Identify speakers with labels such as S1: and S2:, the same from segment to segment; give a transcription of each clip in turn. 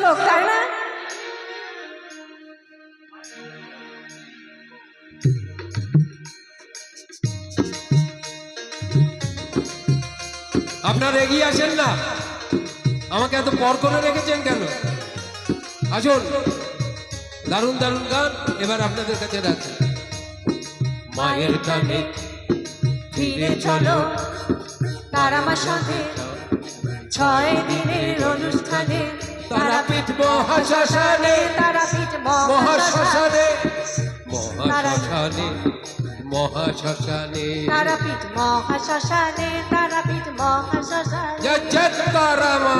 S1: লোক তাই না?
S2: আপনারা এগিয়ে আসেন না, আমাকে এত পর করে রেখেছেন কেন? আসুন, দারুণ দারুণ গান এবার আপনাদের কাছে রাখছি। মায়ের টানে
S1: ফিরে চলো তারামার সাথে 6 দিনের অনুষ্ঠানে,
S2: তারাপীঠ মহাশ্মশানে,
S1: তারাপীঠ
S2: মহাশ্মশানে, মহাশ্মশানে, মহাশ্মশানে,
S1: তারাপীঠ মহাশ্মশানে, তারাপীঠ মহাশ্মশানে।
S2: জয় জয় তারামা।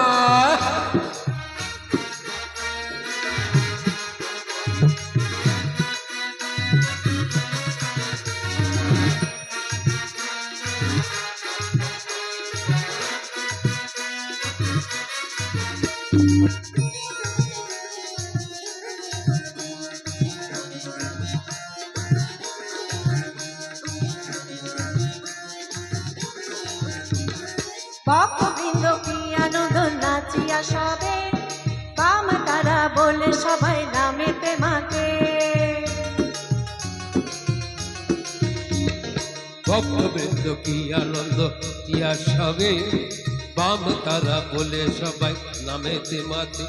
S1: ভক্তবৃন্দ কি আনন্দ নাচিয়া সবে, বাম তারা বলে সবাই নামেতে মাকে।
S2: ভক্তবৃন্দ কি আনন্দ কিয়া সবে, বাম তারা বলে সবাই নামেতে মাতে।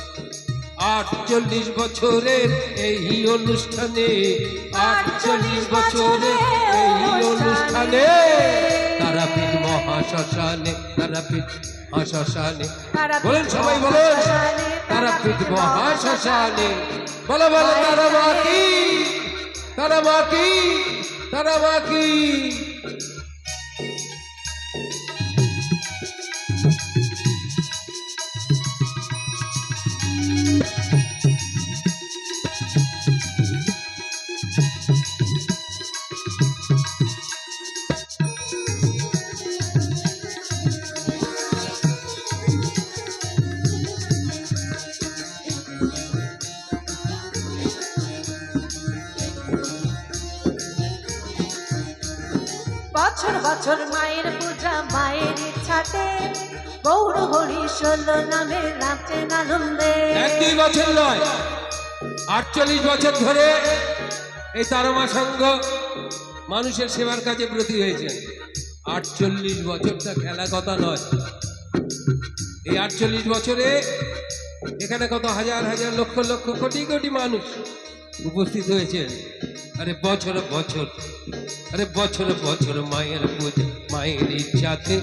S2: 48 বছরের এই অনুষ্ঠানে, 48 বছরের এই অনুষ্ঠানে, তারাপীঠ মহাশ্মশানে, তারাপীঠ মহাশ্মশানে, বলেন সবাই বলেন, তারাপীঠ মহাশ্মশানে। বলো বলো তারা মা কি, তারা মা কি, তারা মা কি।
S1: বছর বছর মায়ের পূজা মায়ের ইচ্ছাতে, গৌর হরি 16 নামে নাচেন আনন্দে।
S2: 1-2 বছর নয়, 48 বছর ধরে এই তারমা সংঘ মানুষের সেবার কাজে ব্রতী হয়েছে। 48 বছরটা খেলা কথা নয়। এই 48 বছরে এখানে কত হাজার হাজার লক্ষ লক্ষ কোটি কোটি মানুষ উপস্থিত হয়েছেন। আরে বছর বছর, আরে বছর বছর মায়ের পূজা মায়ের ইচ্ছাতে,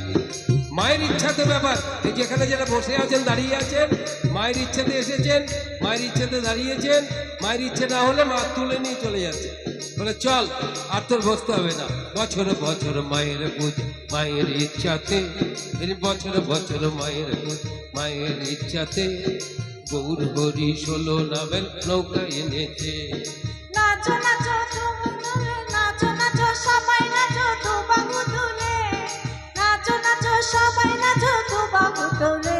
S2: মায়ের ইচ্ছাতে ব্যাপার। এই যেখানে যারা বসে আছেন দাঁড়িয়ে আছেন, মায়ের ইচ্ছাতে এসেছেন, মায়ের ইচ্ছাতে দাঁড়িয়েছেন। মায়ের ইচ্ছে না হলে মা তুলে নিয়ে চলে যাচ্ছে, বলে চল আর তোর বসতে হবে না। বছর বছর মায়ের পূজা মায়ের ইচ্ছাতে, বছর বছর মায়ের পূজা মায়ের ইচ্ছাতে, গৌর হরি 16 নামের নৌকা এনেছে।
S1: নাচো নাচো তুলে, নাচো নাচো সবাই নাচো তো বাবু তুলে, নাচো নাচো সবাই নাচো তো বাবু তুলে।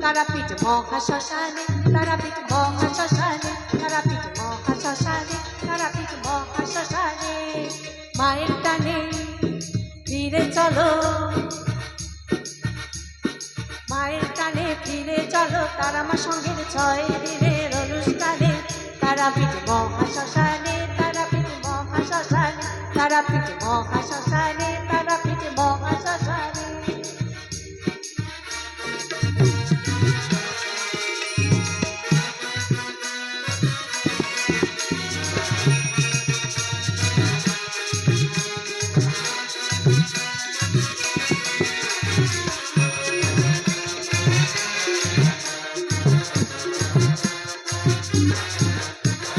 S1: তারাপীঠ মহাশ্মশানে, তারাপীঠ মহাশ্মশানে, তারাপীঠ মহাশ্মশানে, তারাপীঠ মহাশ্মশানে। মায়ের টানে ফিরে চলো, মায়ের টানে ফিরে চলো তারামা সঙ্গের 6 দিনের অনুষ্ঠানে, তারাপীঠ মহাশ্মশানে, তারাপীঠ মহাশ্মশানে, তারাপীঠ মহাশ্মশানে, তারাপীঠ মহাশ্মশানে।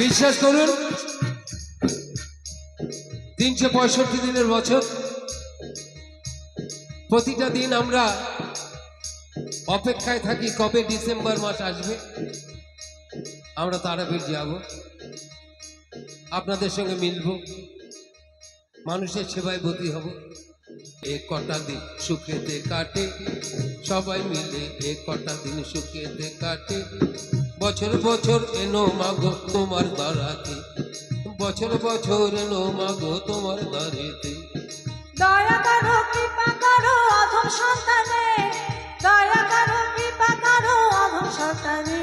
S2: বিশ্বাস করুন, 365 দিনের বছর, প্রতিটা দিন আমরা অপেক্ষায় থাকি কবে ডিসেম্বর মাস আসবে, আমরা তারাপীঠ যাব, আপনাদের সঙ্গে মিলব, মানুষের সেবায় ব্রতী হব। এ কটা দিন সুখেতে কাটে, সবাই মিলে এ কটা দিন সুখেতে কাটে। বছর বছর এনো মাগো তোমার দ্বারাতে, বছর বছর এনো মাগো তোমার দ্বারেতে।
S1: দয়া করো কৃপা করো অধম সন্তানে, দয়া করো কৃপা করো অধম সাঁতারে